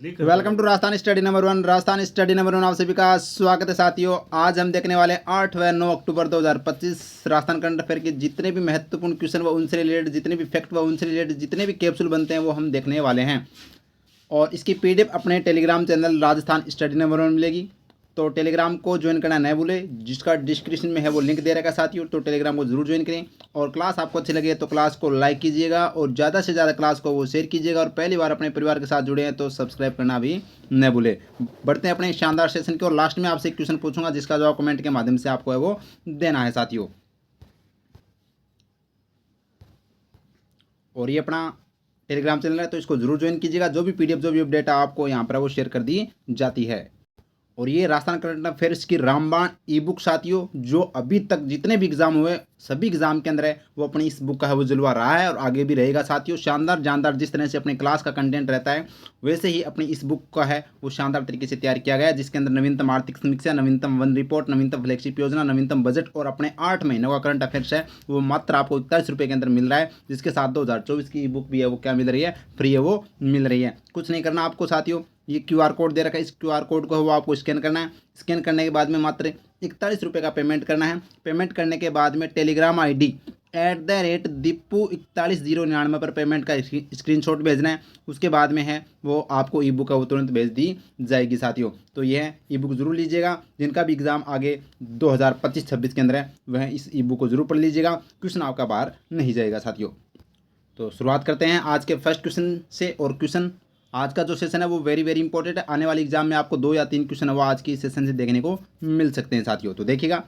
Welcome to Rajasthan study number 1। Rajasthan study number 1 आप सभी का स्वागत है साथियों। आज हम देखने वाले 8 व 9 अक्टूबर 2025 राजस्थान करंट अफेयर के जितने भी महत्वपूर्ण क्वेश्चन व उनसे रिलेटेड जितने भी फैक्ट व उनसे रिलेटेड जितने भी कैप्सूल बनते हैं वो हम देखने वाले हैं। और इसकी पीडीएफ अपने Telegram channel Rajasthan study number 1 मिलेगी, तो टेलीग्राम को ज्वाइन करना न भूलें, जिसका डिस्क्रिप्शन में है वो लिंक दे रखा साथियों। तो टेलीग्राम को जरूर ज्वाइन करें और क्लास आपको अच्छी लगे तो क्लास को लाइक कीजिएगा और ज़्यादा से ज़्यादा क्लास को वो शेयर कीजिएगा। और पहली बार अपने परिवार के साथ जुड़े हैं तो सब्सक्राइब करना भी न भूलें। बढ़ते हैं अपने शानदार सेशन की और लास्ट में आपसे एक क्वेश्चन पूछूंगा जिसका जवाब कमेंट के माध्यम से आपको है वो देना है साथियों। और ये अपना टेलीग्राम चैनल है तो इसको जरूर ज्वाइन कीजिएगा। जो भी पीडीएफ जो भी अपडेट है आपको यहाँ पर वो शेयर कर दी जाती है। और ये राजस्थान करंट अफेयर्स की रामबाण ई बुक साथियों, जो अभी तक जितने भी एग्जाम हुए सभी एग्जाम के अंदर है वो अपनी इस बुक का है वो जुलवा रहा है और आगे भी रहेगा साथियों। शानदार जानदार जिस तरह से अपने क्लास का कंटेंट रहता है वैसे ही अपनी इस बुक का है वो शानदार तरीके से तैयार किया गया है, जिसके अंदर नवीनतम आर्थिक समीक्षा, नवीनतम वन रिपोर्ट, नवीनतम फ्लैगशिप योजना, नवीनतम बजट और अपने 8 महीनों का करंट अफेयर्स है वो मात्र आपको 41 रुपये के अंदर मिल रहा है। जिसके साथ 2024 की ई बुक भी है वो क्या मिल रही है, फ्री है वो मिल रही है। कुछ नहीं करना आपको साथियों, ये क्यूआर कोड दे रखा है, इस क्यूआर कोड को वो आपको स्कैन करना है। स्कैन करने के बाद में मात्र 41 रुपये का पेमेंट करना है। पेमेंट करने के बाद में टेलीग्राम आईडी @dipu41099 पर पेमेंट का स्क्रीनशॉट भेजना है। उसके बाद में है वो आपको ई बुक का वो तुरंत भेज दी जाएगी साथियों। तो यह ई बुक जरूर लीजिएगा। जिनका भी एग्जाम आगे 2025-26 के अंदर है वह इस ई बुक को जरूर पढ़ लीजिएगा, क्वेश्चन आपका बाहर नहीं जाएगा साथियों। तो शुरुआत करते हैं आज के फर्स्ट क्वेश्चन से। और क्वेश्चन आज का जो सेशन है वो वेरी इंपॉर्टेंट है। आने वाले एग्जाम में आपको 2 या 3 क्वेश्चन है वो आज की सेशन से देखने को मिल सकते हैं साथियों। तो देखिएगा,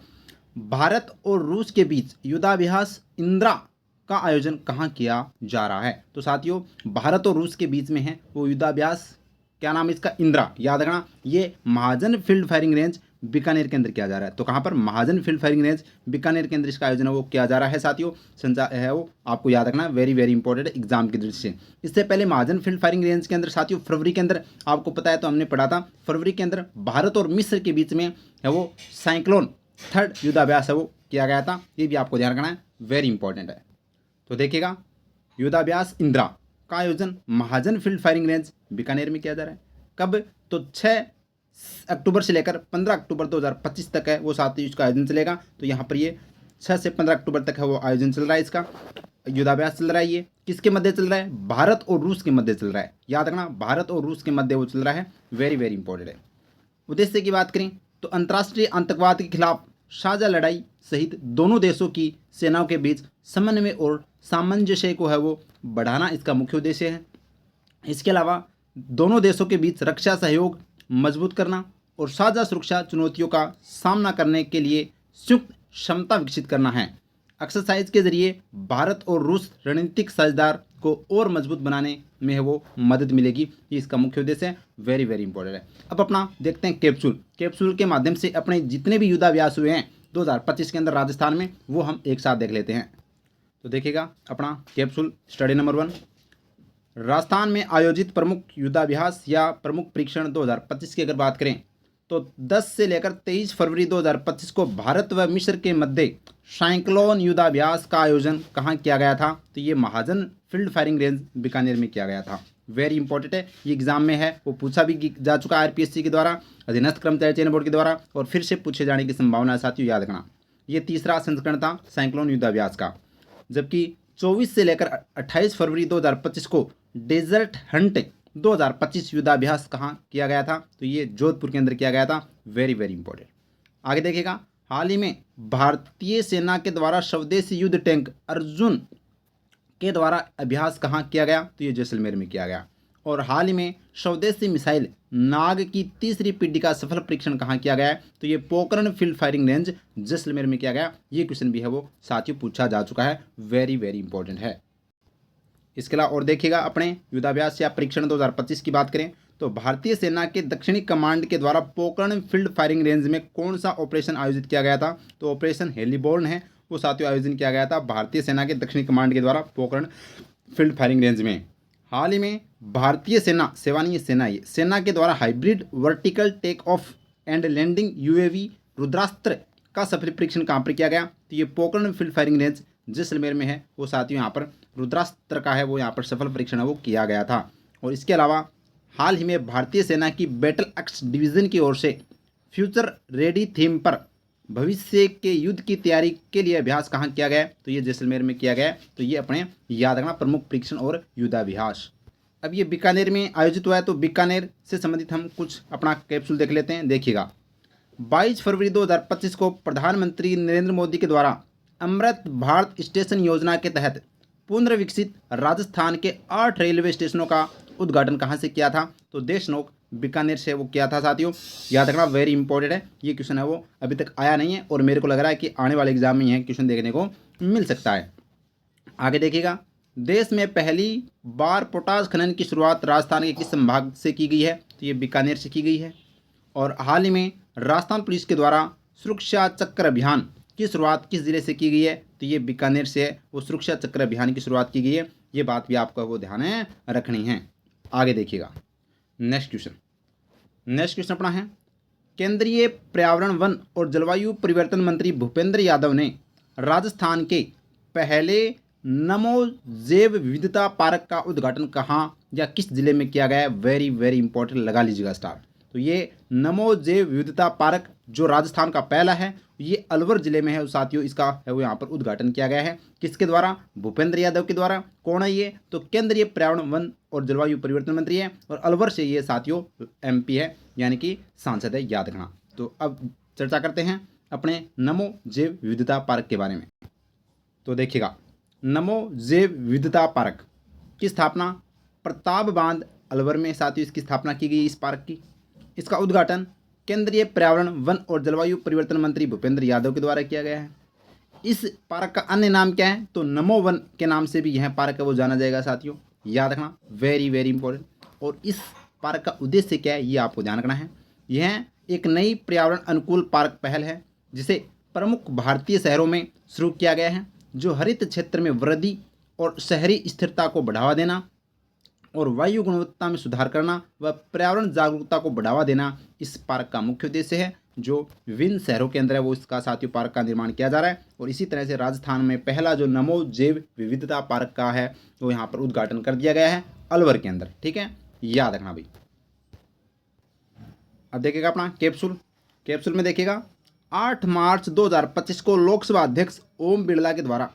भारत और रूस के बीच युद्धाभ्यास इंदिरा का आयोजन कहाँ किया जा रहा है। तो साथियों, भारत और रूस के बीच में है वो युद्धाभ्यास, क्या नाम है इसका, इंदिरा। याद रखना, ये महाजन फील्ड फायरिंग रेंज बीकानेर के अंदर किया जा रहा है। तो कहाँ पर, महाजन फील्ड फायरिंग रेंज बीकानेर के अंदर इसका आयोजन है वो किया जा रहा है साथियों। संचार है वो आपको याद रखना, वेरी इंपॉर्टेंट एग्जाम की दृष्टि से। इससे पहले महाजन फील्ड फायरिंग रेंज के अंदर साथियों फरवरी के अंदर आपको पता है तो हमने पढ़ा था, फरवरी के अंदर भारत और मिस्र के बीच में है वो साइक्लोन 3rd युद्धाभ्यास है वो किया गया था। ये भी आपको ध्यान रखना है, वेरी इंपॉर्टेंट है। तो देखिएगा, युद्धाभ्यास इंदिरा का आयोजन महाजन फील्ड फायरिंग रेंज बीकानेर में किया जा रहा है। कब, तो 6 अक्टूबर से लेकर 15 अक्टूबर 2025 तक है वो साथियों इसका आयोजन चलेगा। तो यहाँ पर ये 6 से 15 अक्टूबर तक है वो आयोजन चल रहा है, इसका युद्धाभ्यास चल रहा है। ये किसके मध्य चल रहा है, भारत और रूस के मध्य चल रहा है। याद रखना, भारत और रूस के मध्य वो चल रहा है, वेरी इंपॉर्टेंट है। उद्देश्य की बात करें तो अंतर्राष्ट्रीय आतंकवाद के खिलाफ साझा लड़ाई सहित दोनों देशों की सेनाओं के बीच समन्वय और सामंजस्य को है वो बढ़ाना इसका मुख्य उद्देश्य है। इसके अलावा दोनों देशों के बीच रक्षा सहयोग मजबूत करना और साझा सुरक्षा चुनौतियों का सामना करने के लिए संयुक्त क्षमता विकसित करना है। एक्सरसाइज के जरिए भारत और रूस रणनीतिक साझेदार को और मजबूत बनाने में है वो मदद मिलेगी, ये इसका मुख्य उद्देश्य है, वेरी इंपॉर्टेंट है। अब अपना देखते हैं कैप्सूल के माध्यम से अपने जितने भी युद्धाभ्यास हुए हैं 2025 के अंदर राजस्थान में वो हम एक साथ देख लेते हैं। तो देखिएगा, अपना कैप्सूल स्टडी नंबर 1, राजस्थान में आयोजित प्रमुख युद्धाभ्यास या प्रमुख परीक्षण 2025 की अगर बात करें तो 10 से लेकर 23 फरवरी 2025 को भारत व मिस्र के मध्य साइक्लोन युद्धाभ्यास का आयोजन कहाँ किया गया था। तो ये महाजन फील्ड फायरिंग रेंज बीकानेर में किया गया था, वेरी इंपॉर्टेंट है। ये एग्जाम में है वो पूछा भी जा चुका है आरपीएससी के द्वारा, अधीनस्थ कर्मचारी चयन बोर्ड के द्वारा, और फिर से पूछे जाने की संभावना है साथियों, याद रखना। ये 3रा संस्करण था साइक्लोन युद्धाभ्यास का। जबकि 24 से लेकर 28 फरवरी 2025 को डेजर्ट हंट 2025 युद्धाभ्यास कहाँ किया गया था। तो ये जोधपुर के अंदर किया गया था, वेरी इंपॉर्टेंट। आगे देखिएगा, हाल ही में भारतीय सेना के द्वारा स्वदेशी युद्ध टैंक अर्जुन के द्वारा अभ्यास कहाँ किया गया। तो ये जैसलमेर में किया गया। और हाल ही में स्वदेशी मिसाइल नाग की 3री पीढ़ी का सफल परीक्षण कहाँ किया गया है। तो ये Pokhran field firing range Jaisalmer में किया गया। ये क्वेश्चन भी है वो साथियों पूछा जा चुका है, वेरी इंपॉर्टेंट है। इसके अलावा और देखिएगा, अपने युद्धाभ्यास या परीक्षण 2025 की बात करें तो भारतीय सेना के दक्षिणी कमांड के द्वारा पोखरण फील्ड फायरिंग रेंज में कौन सा ऑपरेशन आयोजित किया गया था। तो ऑपरेशन हेलीबोर्न है वो साथियों आयोजन किया गया था भारतीय सेना के दक्षिणी कमांड के द्वारा पोखरण फील्ड फायरिंग रेंज में। हाल ही में भारतीय सेना के द्वारा hybrid vertical take off and landing UAV Rudrastra का सफल परीक्षण कहाँ पर किया गया। तो ये Pokhran field firing range Jaisalmer में है वो साथियों यहाँ पर रुद्रास्त्र का है वो यहाँ पर सफल परीक्षण है वो किया गया था। और इसके अलावा हाल ही में भारतीय सेना की बैटल एक्स डिवीज़न की ओर से फ्यूचर रेडी थीम पर भविष्य के युद्ध की तैयारी के लिए अभ्यास कहाँ किया गया है? तो ये जैसलमेर में किया गया है। तो ये अपने याद रखना, प्रमुख परीक्षण और युद्धाभ्यास। अब ये बीकानेर में आयोजित हुआ है, तो बीकानेर से संबंधित हम कुछ अपना कैप्सूल देख लेते हैं। देखिएगा, 22 फरवरी 2025 को प्रधानमंत्री नरेंद्र मोदी के द्वारा अमृत भारत स्टेशन योजना के तहत पुनर्विकसित राजस्थान के 8 रेलवे स्टेशनों का उद्घाटन कहाँ से किया था? तो देशनोक बीकानेर से वो किया था साथियों। याद रखना, वेरी इंपॉर्टेंट है ये क्वेश्चन है, वो अभी तक आया नहीं है और मेरे को लग रहा है कि आने वाले एग्जाम में यह क्वेश्चन देखने को मिल सकता है। आगे देखिएगा, देश में पहली बार पोटाश खनन की शुरुआत राजस्थान के किस संभाग से की गई है? तो ये बीकानेर से की गई है। और हाल ही में राजस्थान पुलिस के द्वारा सुरक्षा चक्र अभियान की शुरुआत किस जिले से की गई है? तो ये बीकानेर से है, वो सुरक्षा चक्र अभियान की शुरुआत की गई है। ये बात भी आपको वो ध्यान रखनी है। आगे देखिएगा, नेक्स्ट क्वेश्चन अपना है, केंद्रीय पर्यावरण वन और जलवायु परिवर्तन मंत्री भूपेंद्र यादव ने राजस्थान के पहले नमो जैव विविधता पार्क का उद्घाटन कहाँ या किस जिले में किया गया है? वेरी वेरी इंपॉर्टेंट, लगा लीजिएगा स्टार। तो ये नमो जैव विविधता पार्क जो राजस्थान का पहला है, ये अलवर जिले में है साथियों। इसका है वो यहाँ पर उद्घाटन किया गया है, किसके द्वारा? भूपेंद्र यादव के द्वारा। कौन है ये? तो केंद्रीय पर्यावरण वन और जलवायु परिवर्तन मंत्री है और अलवर से ये साथियों MP है, यानी कि सांसद है, याद रखना। तो अब चर्चा करते हैं अपने नमो जैव विविधता पार्क के बारे में। तो देखिएगा, नमो जैव विविधता पार्क की स्थापना प्रताप बांध अलवर में साथियों इसकी स्थापना की गई। इस पार्क की इसका उद्घाटन केंद्रीय पर्यावरण वन और जलवायु परिवर्तन मंत्री भूपेंद्र यादव के द्वारा किया गया है। इस पार्क का अन्य नाम क्या है? तो नमो वन के नाम से भी यह पार्क है वो जाना जाएगा साथियों, याद रखना, वेरी वेरी इंपॉर्टेंट। और इस पार्क का उद्देश्य क्या है ये आपको ध्यान रखना है। यह एक नई पर्यावरण अनुकूल पार्क पहल है जिसे प्रमुख भारतीय शहरों में शुरू किया गया है, जो हरित क्षेत्र में वृद्धि और शहरी स्थिरता को बढ़ावा देना और वायु गुणवत्ता में सुधार करना व पर्यावरण जागरूकता को बढ़ावा देना इस पार्क का मुख्य उद्देश्य है। जो विभिन्न शहरों के अंदर है वो इसका साथियों पार्क का निर्माण किया जा रहा है। और इसी तरह से राजस्थान में पहला जो नमो जैव विविधता पार्क का है वो यहाँ पर उद्घाटन कर दिया गया है अलवर के अंदर, ठीक है, याद रखना भाई। अब देखिएगा अपना कैप्सूल में देखिएगा, 8 मार्च 2025 को लोकसभा अध्यक्ष ओम बिरला के द्वारा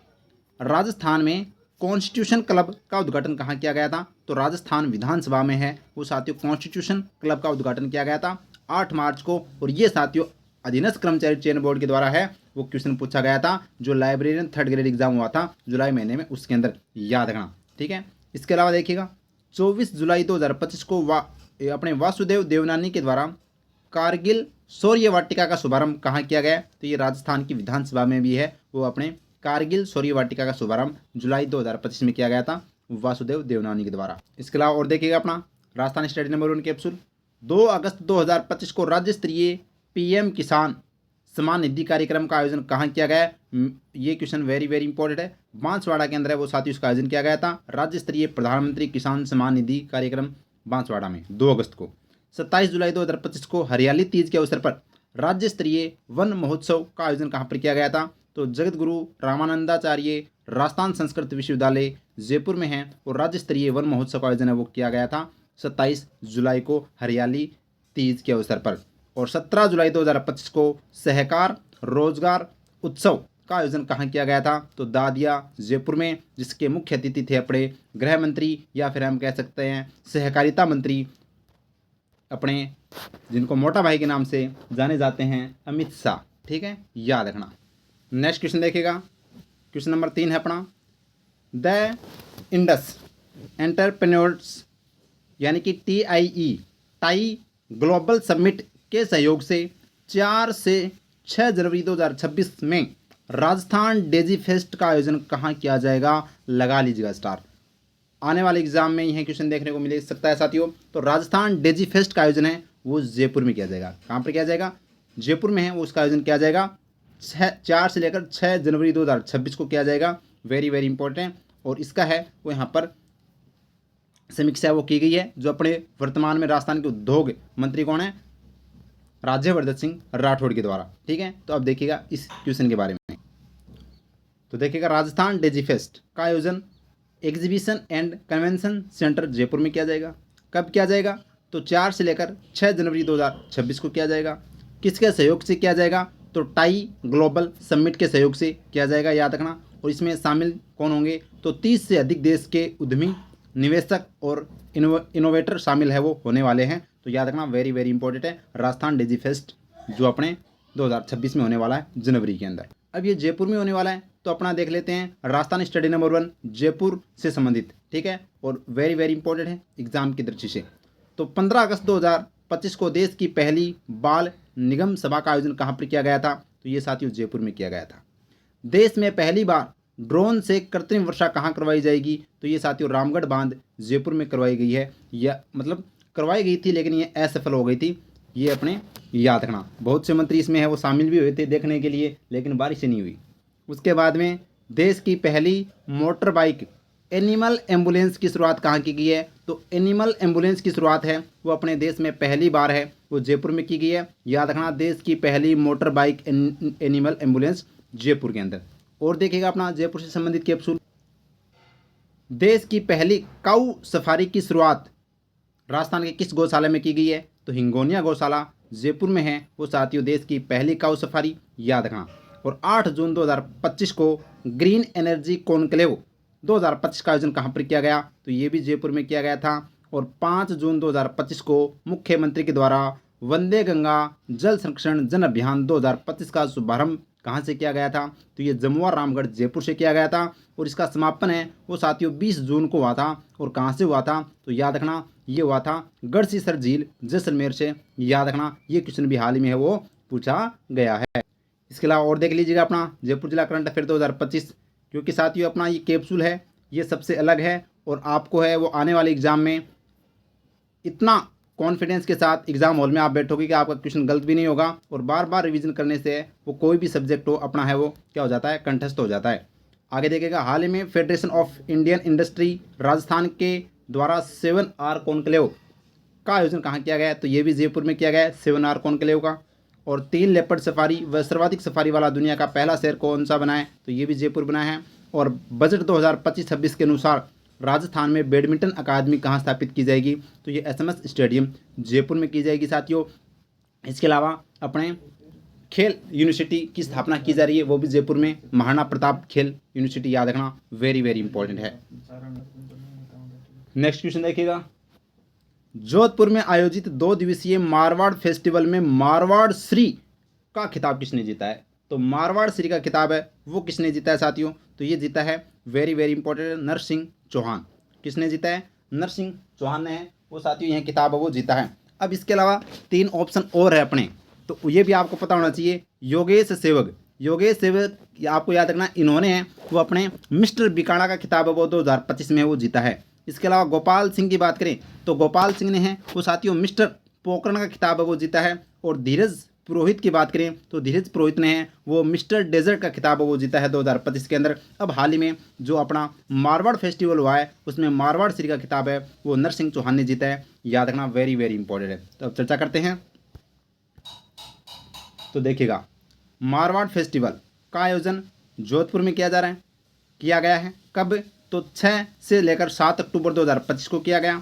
राजस्थान में कॉन्स्टिट्यूशन क्लब का उद्घाटन कहाँ किया गया था? तो राजस्थान विधानसभा में है वो साथियों कॉन्स्टिट्यूशन क्लब का उद्घाटन किया गया था 8 मार्च को। और ये साथियों अधीनस्थ कर्मचारी चयन बोर्ड के द्वारा है वो क्वेश्चन पूछा गया था जो लाइब्रेरियन 3rd ग्रेड एग्जाम हुआ था जुलाई महीने में, उसके अंदर, याद रखना, ठीक है। इसके अलावा देखिएगा 24 जुलाई 2025 को अपने वासुदेव देवनानी के द्वारा कारगिल शौर्य वाटिका का शुभारंभ कहाँ किया गया? तो ये राजस्थान की विधानसभा में भी है, वो अपने कारगिल शौर्य वाटिका का शुभारंभ जुलाई 2025 में किया गया था वासुदेव देवनानी के द्वारा। इसके अलावा और देखिएगा अपना राजस्थान स्टडी नंबर 1 कैप्सूल, 2 अगस्त 2025 को राज्य स्तरीय PM किसान सम्मान निधि कार्यक्रम का आयोजन कहाँ किया गया है? ये क्वेश्चन वेरी वेरी इंपॉर्टेंट है, बांसवाड़ा के अंदर है वो साथियों इसका आयोजन किया गया था। राज्य स्तरीय प्रधानमंत्री किसान सम्मान निधि कार्यक्रम बांसवाड़ा में 2 अगस्त को। 27 जुलाई 2025 को हरियाली तीज के अवसर पर राज्य स्तरीय वन महोत्सव का आयोजन कहाँ पर किया गया था? तो जगत गुरु रामानंदाचार्य राजस्थान संस्कृत विश्वविद्यालय जयपुर में है और राज्य स्तरीय वन महोत्सव का आयोजन है वो किया गया था 27 जुलाई को हरियाली तीज के अवसर पर। और 17 जुलाई 2025 को सहकार रोजगार उत्सव का आयोजन कहाँ किया गया था? तो दादिया जयपुर में, जिसके मुख्य अतिथि थे अपने गृह मंत्री या फिर हम कह सकते हैं सहकारिता मंत्री अपने, जिनको मोटा भाई के नाम से जाने जाते हैं, अमित शाह, ठीक है, याद रखना। नेक्स्ट क्वेश्चन देखिएगा, क्वेश्चन नंबर 3 है अपना, द इंडस एंटरप्रेन्योर्स यानी कि TIE टाई ग्लोबल समिट के सहयोग से 4 से 6 जनवरी 2026 में राजस्थान डेजी फेस्ट का आयोजन कहाँ किया जाएगा? लगा लीजिएगा स्टार, आने वाले एग्जाम में यह क्वेश्चन देखने को मिल सकता है साथियों। तो राजस्थान डेजी फेस्ट का आयोजन है वो जयपुर में किया जाएगा। कहाँ पर किया जाएगा? जयपुर में है वो, उसका आयोजन किया जाएगा 4 से लेकर 6 जनवरी 2026 को किया जाएगा, वेरी वेरी इंपॉर्टेंट। और इसका है वो यहाँ पर समीक्षा वो की गई है जो अपने वर्तमान में राजस्थान के उद्योग मंत्री कौन है? राज्यवर्धन सिंह राठौड़ के द्वारा, ठीक है। तो अब देखिएगा इस क्वेश्चन के बारे में, तो देखिएगा राजस्थान डेजी फेस्ट का आयोजन exhibition and convention centre Jaipur में किया जाएगा। कब किया जाएगा? तो 4 से लेकर 6 जनवरी 2026 को किया जाएगा। किसके सहयोग से किया जाएगा? तो टाई ग्लोबल समिट के सहयोग से किया जाएगा, याद रखना। और इसमें शामिल कौन होंगे? तो 30 से अधिक देश के उद्यमी, निवेशक और इनोवेटर शामिल है वो होने वाले हैं। तो याद रखना, वेरी वेरी इंपॉर्टेंट है राजस्थान डिजी फेस्ट जो अपने 2026 में होने वाला है जनवरी के अंदर। अब ये जयपुर में होने वाला है, तो अपना देख लेते हैं राजस्थान स्टडी नंबर 1 जयपुर से संबंधित, ठीक है, और वेरी वेरी इंपॉर्टेंट है एग्जाम की दृष्टि से। तो 15 अगस्त 2025 को देश की पहली बाल निगम सभा का आयोजन कहाँ पर किया गया था? तो ये साथियों जयपुर में किया गया था। देश में पहली बार ड्रोन से कृत्रिम वर्षा कहाँ करवाई जाएगी? तो ये साथियों रामगढ़ बांध जयपुर में करवाई गई है, या मतलब करवाई गई थी लेकिन ये असफल हो गई थी। ये अपने याद रखना, बहुत से मंत्री इसमें है वो शामिल भी हुए थे देखने के लिए, लेकिन बारिश नहीं हुई। उसके बाद में देश की पहली मोटर बाइक एनिमल एम्बुलेंस की शुरुआत कहाँ की गई है? तो एनिमल एम्बुलेंस की शुरुआत है वो अपने देश में पहली बार है वो जयपुर में की गई है। याद रखना, देश की पहली motor bike animal ambulance Jaipur के अंदर। और देखिएगा अपना जयपुर से संबंधित कैप्सूल, देश की पहली काऊ सफारी की शुरुआत राजस्थान के किस गौशाला में की गई है? तो हिंगोनिया गौशाला जयपुर में है वो साथियों देश की पहली काऊ सफारी, याद रखना। और 8 जून 2025 को ग्रीन एनर्जी कॉन्क्लेव 2025 का आयोजन कहाँ पर किया गया? तो ये भी जयपुर में किया गया था। और 5 जून 2025 को मुख्यमंत्री के द्वारा वंदे गंगा जल संरक्षण जन अभियान 2025 का शुभारंभ कहाँ से किया गया था? तो ये जमुआ रामगढ़ जयपुर से किया गया था। और इसका समापन है वो साथियों 20 जून को हुआ था। और कहाँ से हुआ था? तो याद रखना, ये हुआ था गढ़सीसर झील जैसलमेर से, याद रखना। ये क्वेश्चन भी हाल ही में है वो पूछा गया है। इसके अलावा और देख लीजिएगा अपना जयपुर जिला करंट अफेयर 2025, क्योंकि साथियों अपना ये कैप्सूल है ये सबसे अलग है और आपको है वो आने वाले एग्जाम में इतना कॉन्फिडेंस के साथ एग्जाम हॉल में आप बैठोगे कि आपका क्वेश्चन गलत भी नहीं होगा। और बार बार रिवीजन करने से वो कोई भी सब्जेक्ट हो अपना है वो क्या हो जाता है? कंठस्थ हो जाता है। आगे देखिएगा, हाल ही में federation of Indian industry Rajasthan के द्वारा 7R कॉन्क्लेव का आयोजन कहाँ किया गया है? तो ये भी जयपुर में किया गया है 7R कॉन्क्लेव का। और 3 लेपर्ड सफारी व सर्वाधिक सफारी वाला दुनिया का पहला शहर कौन सा बना है? तो ये भी जयपुर बना है। और बजट 2025-26 के अनुसार राजस्थान में बैडमिंटन अकादमी कहाँ स्थापित की जाएगी? तो ये SMS स्टेडियम जयपुर में की जाएगी साथियों। इसके अलावा अपने खेल यूनिवर्सिटी की स्थापना की जा रही है वो भी जयपुर में, महाराणा प्रताप खेल यूनिवर्सिटी, याद रखना, वेरी वेरी इंपॉर्टेंट है। नेक्स्ट क्वेश्चन देखिएगा, जोधपुर में आयोजित 2 दिवसीय मारवाड़ फेस्टिवल में मारवाड़ श्री का खिताब किसने जीता है? तो मारवाड़ श्री का खिताब है वो किसने जीता है साथियों? तो ये जीता है very very important Narsingh Chauhan. किसने जीता है? नरसिंह चौहान ने वो साथियों यह खिताब है वो जीता है। अब इसके अलावा 3 ऑप्शन और है अपने, तो ये भी आपको पता होना चाहिए। योगेश सेवक, योगेश सेवक आपको याद रखना, इन्होंने वो अपने मिस्टर बिकाना का खिताब है वो 2025 में वो जीता है। इसके अलावा गोपाल सिंह की बात करें तो गोपाल सिंह ने है वो साथियों मिस्टर पोखरण का खिताब है वो जीता है। और धीरज पुरोहित की बात करें तो धीरज पुरोहित ने है वो मिस्टर डेजर्ट का खिताब है वो जीता है 2025 के अंदर। अब हाल ही में जो अपना मारवाड़ फेस्टिवल हुआ है उसमें मारवाड़ श्री का खिताब है वो नरसिंह चौहान ने जीता है, याद रखना, वेरी वेरी इंपॉर्टेंट है। तो अब चर्चा करते हैं। तो देखिएगा, मारवाड़ फेस्टिवल का आयोजन जोधपुर में किया जा रहा है, किया गया है कब? तो 6 से लेकर 7 अक्टूबर 2025 को किया गया।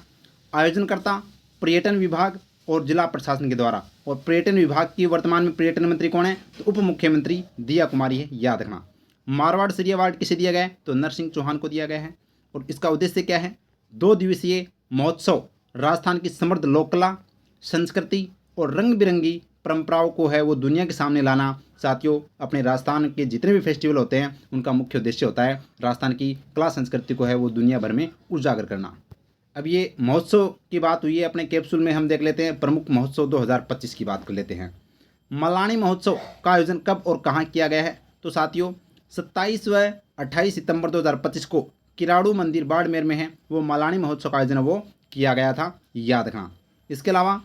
आयोजनकर्ता पर्यटन विभाग और जिला प्रशासन के द्वारा। और पर्यटन विभाग की वर्तमान में पर्यटन मंत्री कौन है? तो उप मुख्यमंत्री दिया कुमारी है, याद रखना। मारवाड़ श्री अवार्ड किसे दिया गया है? तो नरसिंह चौहान को दिया गया है। और इसका उद्देश्य क्या है? 2 दिवसीय महोत्सव राजस्थान की समृद्ध लोककला, संस्कृति और रंग बिरंगी परंपराओं को है वो दुनिया के सामने लाना। साथियों अपने राजस्थान के जितने भी फेस्टिवल होते हैं उनका मुख्य उद्देश्य होता है राजस्थान की कला संस्कृति को है वो दुनिया भर में उजागर करना। अब ये महोत्सव की बात हुई है, अपने कैप्सूल में हम देख लेते हैं प्रमुख महोत्सव 2025 की बात कर लेते हैं। मलानी महोत्सव का आयोजन कब और कहाँ किया गया है? तो साथियों 27 व 28 सितंबर 2025 को किराड़ू मंदिर बाड़मेर में है वो मलानी महोत्सव का आयोजन वो किया गया था, याद रखना। इसके अलावा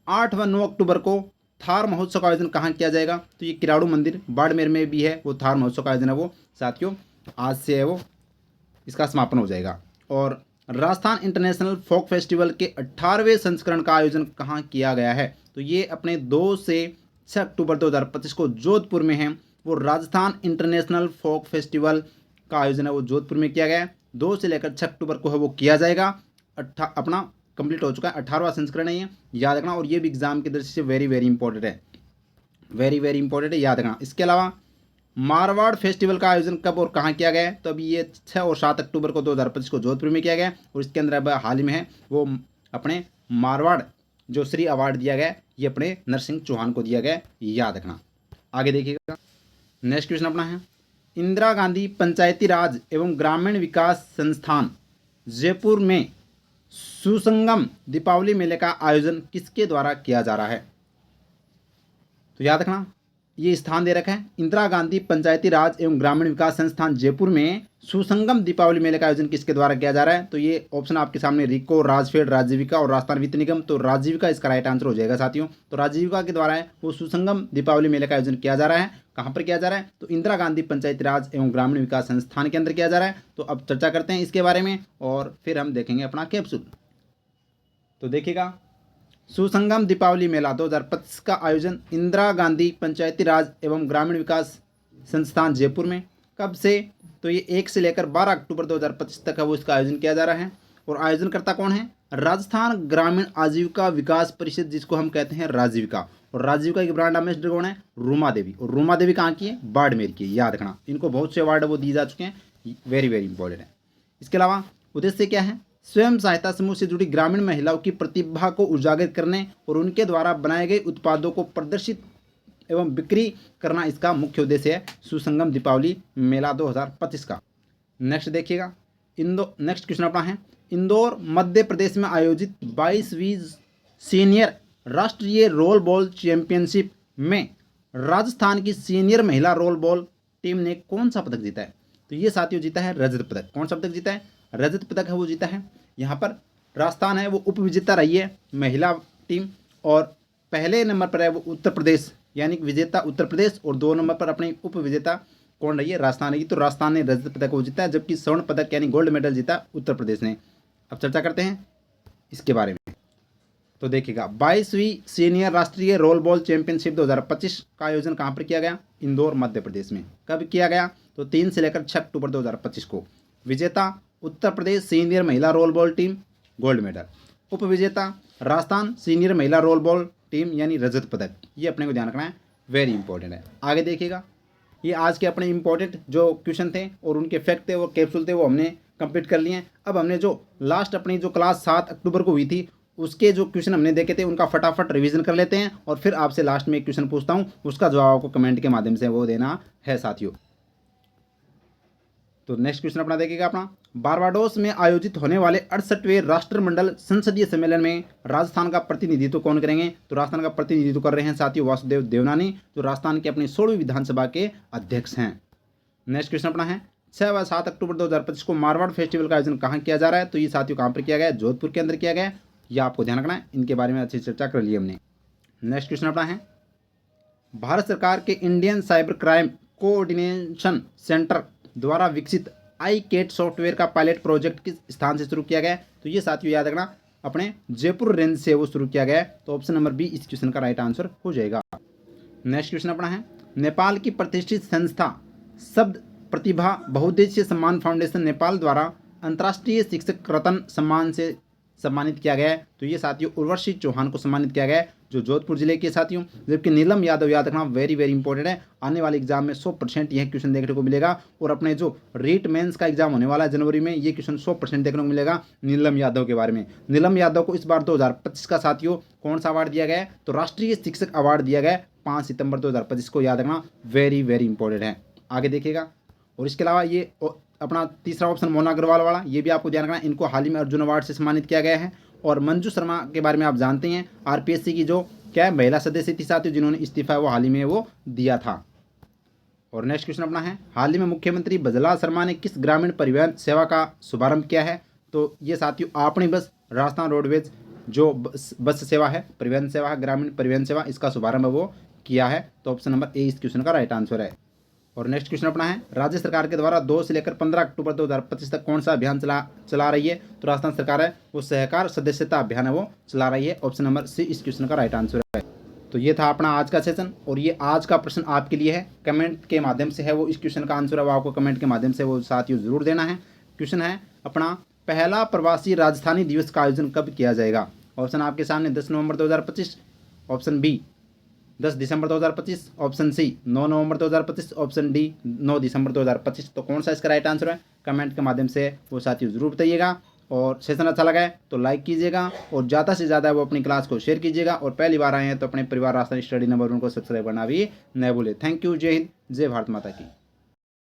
8 व 9 अक्टूबर को थार महोत्सव का आयोजन कहाँ किया जाएगा? तो ये किराड़ू मंदिर बाड़मेर में भी है वो थार महोत्सव का आयोजन है वो साथियों आज से है वो इसका समापन हो जाएगा। और राजस्थान इंटरनेशनल फोक फेस्टिवल के 18वें संस्करण का आयोजन कहाँ किया गया है? तो ये अपने 2 से 6 अक्टूबर 2025 को जोधपुर में है वो राजस्थान इंटरनेशनल फोक फेस्टिवल का आयोजन है वो जोधपुर में किया गया है। 2 से लेकर 6 अक्टूबर को है वो किया जाएगा। अपना कंप्लीट हो चुका है, 18वां संस्करण है ये, याद रखना। और ये भी एग्जाम की दृष्टि से वेरी वेरी इंपॉर्टेंट है, वेरी वेरी इंपॉर्टेंट है, याद रखना। इसके अलावा मारवाड़ फेस्टिवल का आयोजन कब और कहाँ किया गया है, तो अभी ये 6 और 7 अक्टूबर को 2025 को जोधपुर में किया गया है। और इसके अंदर अब हाल ही में है वो अपने मारवाड़ जो श्री अवार्ड दिया गया है, ये अपने नरसिंह चौहान को दिया गया है, याद रखना। आगे देखिएगा, नेक्स्ट क्वेश्चन अपना है, इंदिरा गांधी पंचायती राज एवं ग्रामीण विकास संस्थान जयपुर में सुसंगम दीपावली मेले का आयोजन किसके द्वारा किया जा रहा है, तो याद रखना ये स्थान दे रखा है, इंदिरा गांधी पंचायती राज एवं ग्रामीण विकास संस्थान जयपुर में सुसंगम दीपावली मेले का आयोजन किसके द्वारा किया जा रहा है, तो ये ऑप्शन आपके सामने रिको, राजफेड, राजीविका और राजस्थान वित्त निगम। तो राजीविका इसका राइट आंसर हो जाएगा साथियों। तो राजीविका के द्वारा है वो सुसंगम दीपावली मेले का आयोजन किया जा रहा है। कहाँ पर किया जा रहा है, तो इंदिरा गांधी पंचायती राज एवं ग्रामीण विकास संस्थान के अंदर किया जा रहा है। तो अब चर्चा करते हैं इसके बारे में और फिर हम देखेंगे अपना कैप्सूल। तो देखिएगा, सुसंगम दीपावली मेला 2025 का आयोजन इंदिरा गांधी पंचायती राज एवं ग्रामीण विकास संस्थान जयपुर में कब से, तो ये 1 से लेकर 12 अक्टूबर 2025 तक है वो इसका आयोजन किया जा रहा है। और आयोजनकर्ता कौन है, राजस्थान ग्रामीण आजीविका विकास परिषद, जिसको हम कहते हैं राजीविका। और राजीविका की ब्रांड एम्बेसडर कौन है, रूमा देवी। और रूमा देवी कहाँ की है, बाड़मेर की है, याद रखना। इनको बहुत से अवार्ड वो दिए जा चुके हैं, वेरी वेरी इंपॉर्टेंट है। इसके अलावा उद्देश्य क्या है, स्वयं सहायता समूह से जुड़ी ग्रामीण महिलाओं की प्रतिभा को उजागर करने और उनके द्वारा बनाए गए उत्पादों को प्रदर्शित एवं बिक्री करना इसका मुख्य उद्देश्य है सुसंगम दीपावली मेला 2025 का। नेक्स्ट देखिएगा, नेक्स्ट क्वेश्चन अपना है, इंदौर मध्य प्रदेश में आयोजित 22वीं सीनियर राष्ट्रीय रोल बॉल चैंपियनशिप में राजस्थान की सीनियर महिला रोल बॉल टीम ने कौन सा पदक जीता है, तो ये साथियों जीता है रजत पदक। कौन सा पदक जीता है, रजत पदक है वो जीता है। यहाँ पर राजस्थान है वो उप विजेता रही है महिला टीम, और पहले नंबर पर है वो उत्तर प्रदेश, यानी विजेता उत्तर प्रदेश, और 2 नंबर पर अपनी उप विजेता कौन रही है, राजस्थान की। तो राजस्थान ने रजत पदक वो जीता है, जबकि स्वर्ण पदक यानी गोल्ड मेडल जीता उत्तर प्रदेश ने। अब चर्चा करते हैं इसके बारे में। तो देखिएगा, 22वीं सीनियर राष्ट्रीय रोल बॉल चैंपियनशिप 2025 का आयोजन कहाँ पर किया गया, इंदौर मध्य प्रदेश में। कब किया गया, तो 3 से लेकर 6 अक्टूबर 2025 को। विजेता उत्तर प्रदेश सीनियर महिला role ball team, gold medal. उप विजेता राजस्थान सीनियर महिला रोल बॉल टीम, यानी रजत पदक। ये अपने को ध्यान रखना है, वेरी इंपॉर्टेंट है। आगे देखिएगा, ये आज के अपने इंपॉर्टेंट जो क्वेश्चन थे और उनके फैक्ट थे, वो कैप्सूल थे, वो हमने कंप्लीट कर लिए हैं। अब हमने जो लास्ट अपनी जो क्लास 7 अक्टूबर को हुई थी, उसके जो क्वेश्चन हमने देखे थे उनका फटाफट रिवीजन कर लेते हैं, और फिर आपसे लास्ट में एक क्वेश्चन पूछता हूँ, उसका जवाब आपको कमेंट के माध्यम से वो देना है साथियों। तो नेक्स्ट क्वेश्चन अपना देखिएगा, अपना बारबाडोस में आयोजित होने वाले 68वें राष्ट्रमंडल संसदीय सम्मेलन में राजस्थान का प्रतिनिधित्व कौन करेंगे, तो राजस्थान का प्रतिनिधित्व कर रहे हैं साथियों वासुदेव देवनानी, जो राजस्थान के अपनी 16वीं विधानसभा के अध्यक्ष हैं। नेक्स्ट क्वेश्चन अपना है, 6 व 7 अक्टूबर 2025 को मारवाड़ फेस्टिवल का आयोजन कहाँ किया जा रहा है, तो ये साथियों कहाँ पर किया गया है, जोधपुर के अंदर किया गया है। यह आपको ध्यान रखना है, इनके बारे में अच्छी चर्चा कर ली हमने। नेक्स्ट क्वेश्चन अपना है, भारत सरकार के Indian cyber crime coordination centre द्वारा विकसित iCAT सॉफ्टवेयर का पायलट प्रोजेक्ट किस स्थान से शुरू किया गया है, तो ये साथियों याद रखना अपने जयपुर रेंज से वो शुरू किया गया है। तो ऑप्शन नंबर बी इस क्वेश्चन का राइट आंसर हो जाएगा। नेक्स्ट क्वेश्चन अपना है, नेपाल की प्रतिष्ठित संस्था शब्द प्रतिभा बहुउद्देशीय सम्मान फाउंडेशन नेपाल द्वारा अंतर्राष्ट्रीय शिक्षक रत्न सम्मान से सम्मानित किया गया है, तो ये साथियों उर्वशी चौहान को सम्मानित किया गया है, जो जोधपुर जिले के साथियों। जबकि नीलम यादव, याद रखना वेरी वेरी इंपॉर्टेंट है, आने वाले एग्जाम में 100% यह क्वेश्चन देखने को मिलेगा। और अपने जो रीट मेंस का एग्जाम होने वाला है जनवरी में, ये क्वेश्चन 100% देखने को मिलेगा नीलम यादव के बारे में। नीलम यादव को इस बार 2025 का साथियों कौन सा अवार्ड दिया गया है, तो राष्ट्रीय शिक्षक अवार्ड दिया गया है 5 सितंबर 2025 को, याद रखना वेरी वेरी इंपॉर्टेंट है। आगे देखिएगा, और इसके अलावा ये अपना तीसरा ऑप्शन मोना अग्रवाल वाला, ये भी आपको ध्यान रखना, इनको हाल ही में अर्जुन अवार्ड से सम्मानित किया गया है। और मंजू शर्मा के बारे में आप जानते हैं, आरपीएससी की जो क्या है महिला सदस्य थी साथियों, जिन्होंने इस्तीफा वो हाल ही में वो दिया था। और नेक्स्ट क्वेश्चन अपना है, हाल ही में मुख्यमंत्री बजला शर्मा ने किस ग्रामीण परिवहन सेवा का शुभारंभ किया है, तो ये साथियों अपनी बस राजस्थान रोडवेज जो बस सेवा है, परिवहन सेवा है, ग्रामीण परिवहन सेवा, इसका शुभारंभ वो किया है। तो ऑप्शन नंबर ए इस क्वेश्चन का राइट आंसर है। और नेक्स्ट क्वेश्चन अपना है, राज्य सरकार के द्वारा 2 से लेकर 15 अक्टूबर 2025 तक कौन सा अभियान चला रही है, तो राजस्थान सरकार है वो सहकार सदस्यता अभियान है वो चला रही है। ऑप्शन नंबर सी इस क्वेश्चन का राइट आंसर है। तो ये था अपना आज का सेशन, और ये आज का प्रश्न आपके लिए है, कमेंट के माध्यम से है वो इस क्वेश्चन का आंसर है वो आपको कमेंट के माध्यम से वो साथियों जरूर देना है। क्वेश्चन है अपना पहला प्रवासी राजधानी दिवस का आयोजन कब किया जाएगा? ऑप्शन आपके सामने 10 नवंबर 2025, ऑप्शन बी 10 दिसंबर 2025, ऑप्शन सी 9 नवंबर 2025, ऑप्शन डी 9 दिसंबर 2025। तो कौन सा इसका राइट आंसर है? कमेंट के माध्यम से वो साथियों जरूर बताइएगा। और सेशन अच्छा लगा है तो लाइक कीजिएगा और ज़्यादा से ज़्यादा वो अपनी क्लास को शेयर कीजिएगा। और पहली बार आए हैं तो अपने परिवार राजस्थान स्टडी नंबर 1 को सब्सक्राइब करना भी न भूलें। Thank you. जय हिंद, जय भारत माता की।